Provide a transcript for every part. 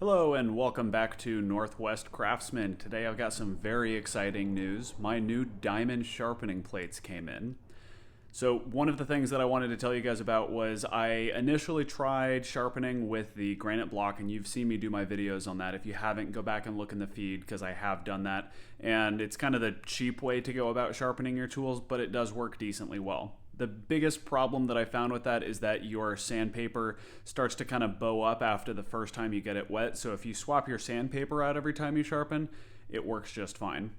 Hello and welcome back to Northwest Craftsman. Today I've got some very exciting news. My new diamond sharpening plates came in. So one of the things that I wanted to tell you guys about was I initially tried sharpening with the granite block, and you've seen me do my videos on that. If you haven't, go back and look in the feed because I have done that. And it's kind of the cheap way to go about sharpening your tools, but it does work decently well. The biggest problem that I found with that is that your sandpaper starts to kind of bow up after the first time you get it wet. So if you swap your sandpaper out every time you sharpen, it works just fine.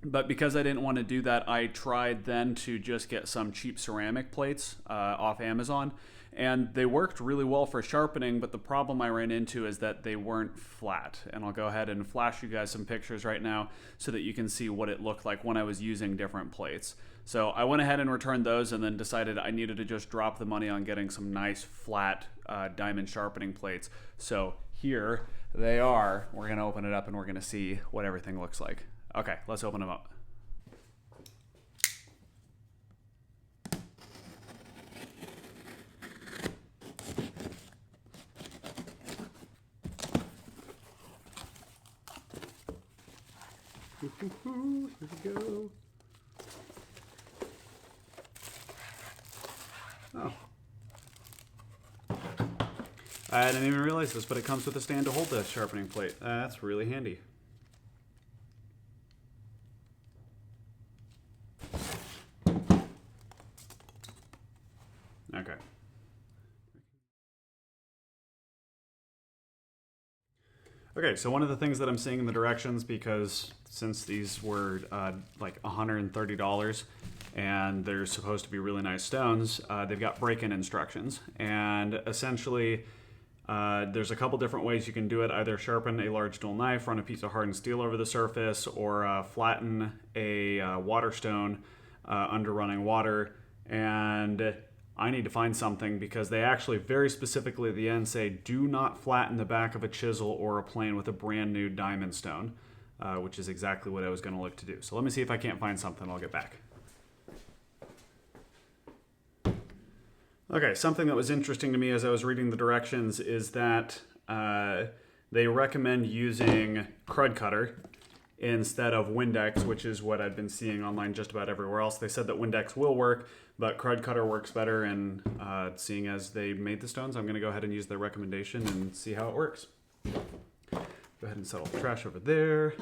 But because I didn't want to do that, I tried then to just get some cheap ceramic plates off Amazon. And they worked really well for sharpening, but the problem I ran into is that they weren't flat. And I'll go ahead and flash you guys some pictures right now so that you can see what it looked like when I was using different plates. So I went ahead and returned those and then decided I needed to just drop the money on getting some nice flat diamond sharpening plates. So here they are. We're going to open it up and we're going to see what everything looks like. Okay, let's open them up. Here we go. Oh. I didn't even realize this, but it comes with a stand to hold the sharpening plate. That's really handy. Okay. Okay, so one of the things that I'm seeing in the directions, because since these were like $130 and they're supposed to be really nice stones, they've got break-in instructions. And essentially, there's a couple different ways you can do it. Either sharpen a large dual knife, run a piece of hardened steel over the surface, or flatten a water stone under running water. And I need to find something because they actually very specifically at the end say do not flatten the back of a chisel or a plane with a brand new diamond stone, which is exactly what I was going to look to do. So let me see if I can't find something. I'll get back. Okay, something that was interesting to me as I was reading the directions is that they recommend using Krud Kutter instead of Windex, which is what I've been seeing online just about everywhere else. They said that Windex will work, but Krud Kutter works better, and seeing as they made the stones, I'm going to go ahead and use their recommendation and see how it works. Go ahead and set all the trash over there.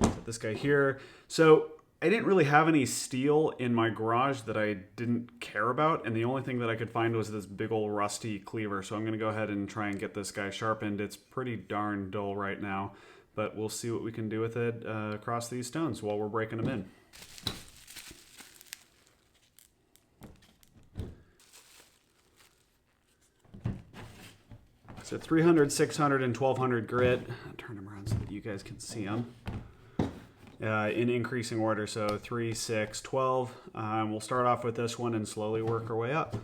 Set this guy here. So I didn't really have any steel in my garage that I didn't care about, and the only thing that I could find was this big old rusty cleaver. So I'm going to go ahead and try and get this guy sharpened. It's pretty darn dull right now, but we'll see what we can do with it across these stones while we're breaking them in. So 300, 600, and 1200 grit. I'll turn them around so that you guys can see them. In increasing order, so 3, 6, 12. We'll start off with this one and slowly work our way up.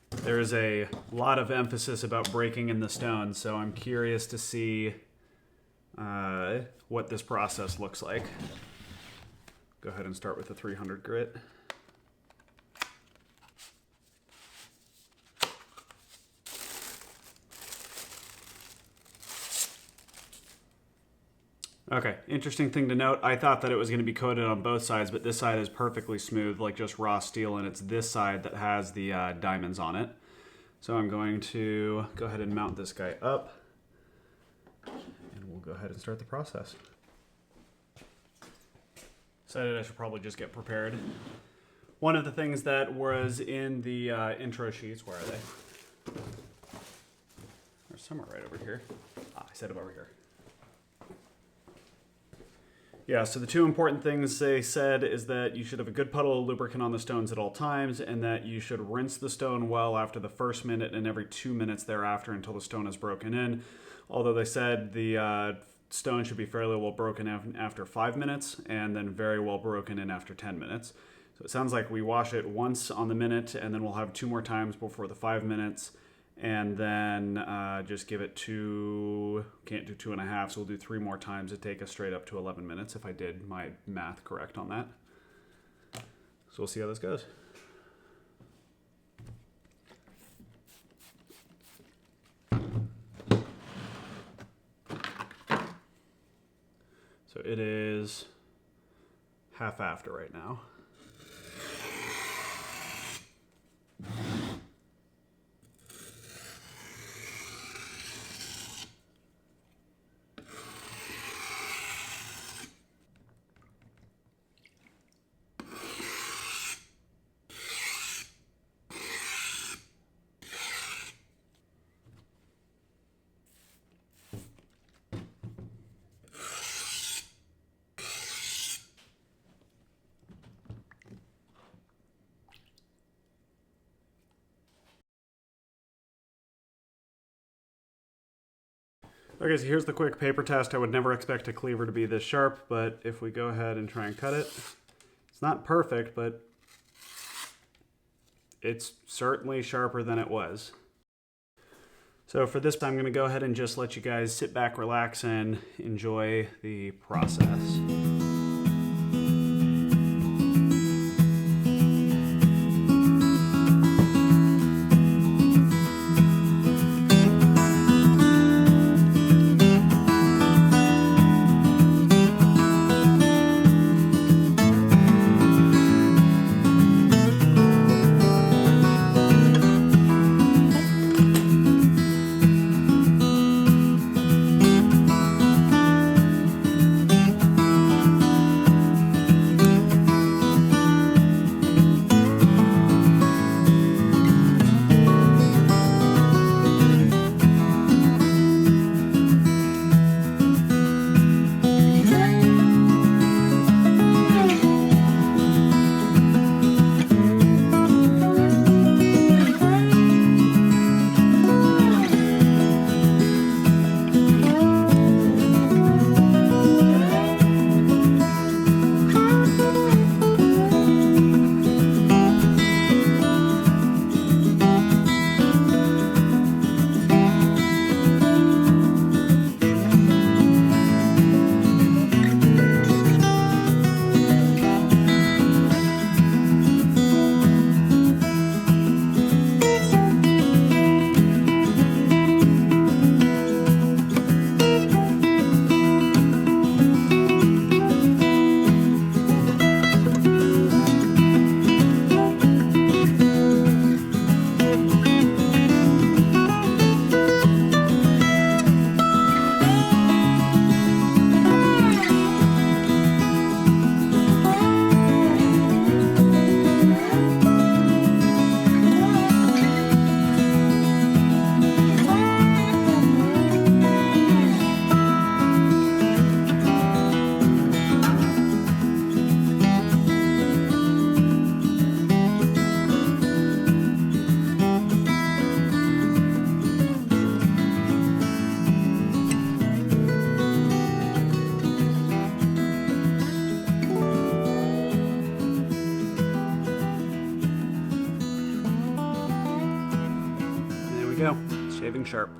There's a lot of emphasis about breaking in the stone, so I'm curious to see what this process looks like. Go ahead and start with the 300 grit. Okay, interesting thing to note, I thought that it was going to be coated on both sides, but this side is perfectly smooth, like just raw steel, and it's this side that has the diamonds on it. So I'm going to go ahead and mount this guy up, and we'll go ahead and start the process. Decided I should probably just get prepared. One of the things that was in the intro sheets, where are they? They're somewhere right over here. Ah, I set them over here. Yeah, so the two important things they said is that you should have a good puddle of lubricant on the stones at all times, and that you should rinse the stone well after the first minute and every 2 minutes thereafter until the stone is broken in. Although they said the stone should be fairly well broken after 5 minutes and then very well broken in after 10 minutes. So it sounds like we wash it once on the minute, and then we'll have 2 more times before the 5 minutes, and then just give it can't do 2.5, so we'll do 3 more times to take us straight up to 11 minutes if I did my math correct on that. So we'll see how this goes. So it is half after right now. Okay, so here's the quick paper test. I would never expect a cleaver to be this sharp, but if we go ahead and try and cut it, it's not perfect, but it's certainly sharper than it was. So for this, I'm going to go ahead and just let you guys sit back, relax, and enjoy the process. Go, shaving sharp.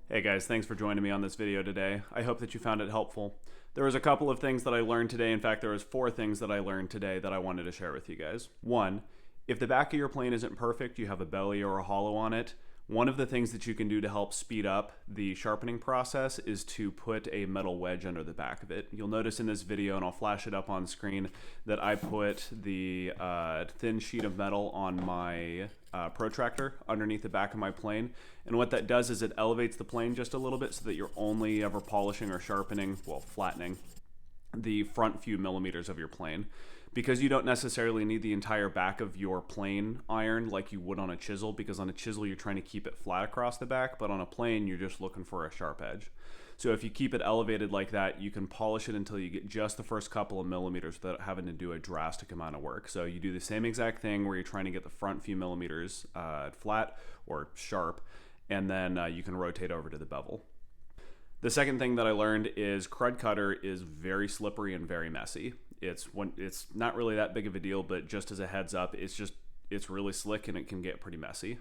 Hey guys, thanks for joining me on this video today. I hope that you found it helpful. There was a couple of things that I learned today. In fact, there was 4 things that I learned today that I wanted to share with you guys. 1, if the back of your plane isn't perfect, you have a belly or a hollow on it, one of the things that you can do to help speed up the sharpening process is to put a metal wedge under the back of it. You'll notice in this video, and I'll flash it up on screen, that I put the thin sheet of metal on my protractor underneath the back of my plane. And what that does is it elevates the plane just a little bit so that you're only ever polishing or sharpening, well, flattening, the front few millimeters of your plane. Because you don't necessarily need the entire back of your plane ironed like you would on a chisel, because on a chisel you're trying to keep it flat across the back, but on a plane you're just looking for a sharp edge. So if you keep it elevated like that, you can polish it until you get just the first couple of millimeters without having to do a drastic amount of work. So you do the same exact thing where you're trying to get the front few millimeters flat or sharp, and then you can rotate over to the bevel. The second thing that I learned is Krud Kutter is very slippery and very messy. It's not really that big of a deal, but just as a heads up, it's really slick and it can get pretty messy.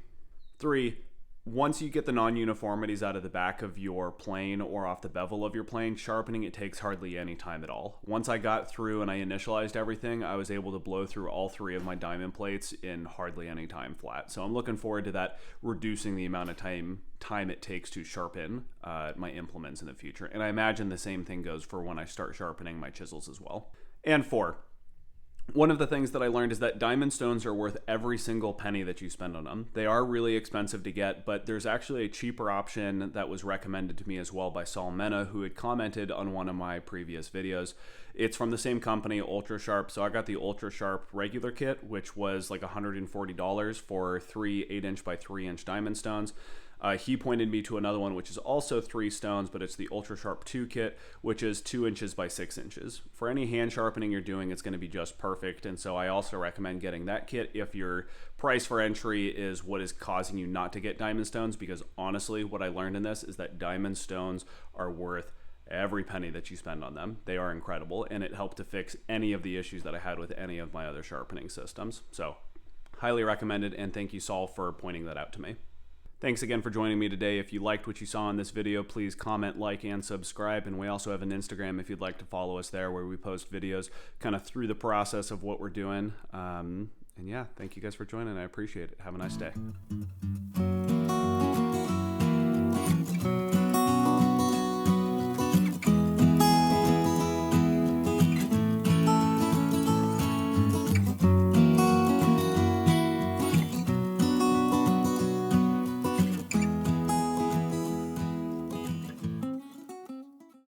3, Once you get the non-uniformities out of the back of your plane or off the bevel of your plane, sharpening it takes hardly any time at all. Once I got through and I initialized everything, I was able to blow through all 3 of my diamond plates in hardly any time flat. So I'm looking forward to that, reducing the amount of time it takes to sharpen my implements in the future. And I imagine the same thing goes for when I start sharpening my chisels as well. And 4. One of the things that I learned is that diamond stones are worth every single penny that you spend on them. They are really expensive to get, but there's actually a cheaper option that was recommended to me as well by Saul Mena, who had commented on one of my previous videos. It's from the same company, Ultra Sharp. So I got the Ultra Sharp regular kit, which was like $140 for 3 8-inch by 3-inch diamond stones. He pointed me to another one, which is also 3 stones, but it's the Ultra Sharp 2 kit, which is 2 inches by 6 inches. For any hand sharpening you're doing, it's going to be just perfect. And so I also recommend getting that kit if your price for entry is what is causing you not to get diamond stones, because honestly, what I learned in this is that diamond stones are worth every penny that you spend on them. They are incredible, and it helped to fix any of the issues that I had with any of my other sharpening systems. So highly recommended, and thank you, Saul, for pointing that out to me. Thanks again for joining me today. If you liked what you saw in this video, please comment, like, and subscribe. And we also have an Instagram if you'd like to follow us there, where we post videos kind of through the process of what we're doing. And yeah, thank you guys for joining. I appreciate it. Have a nice day.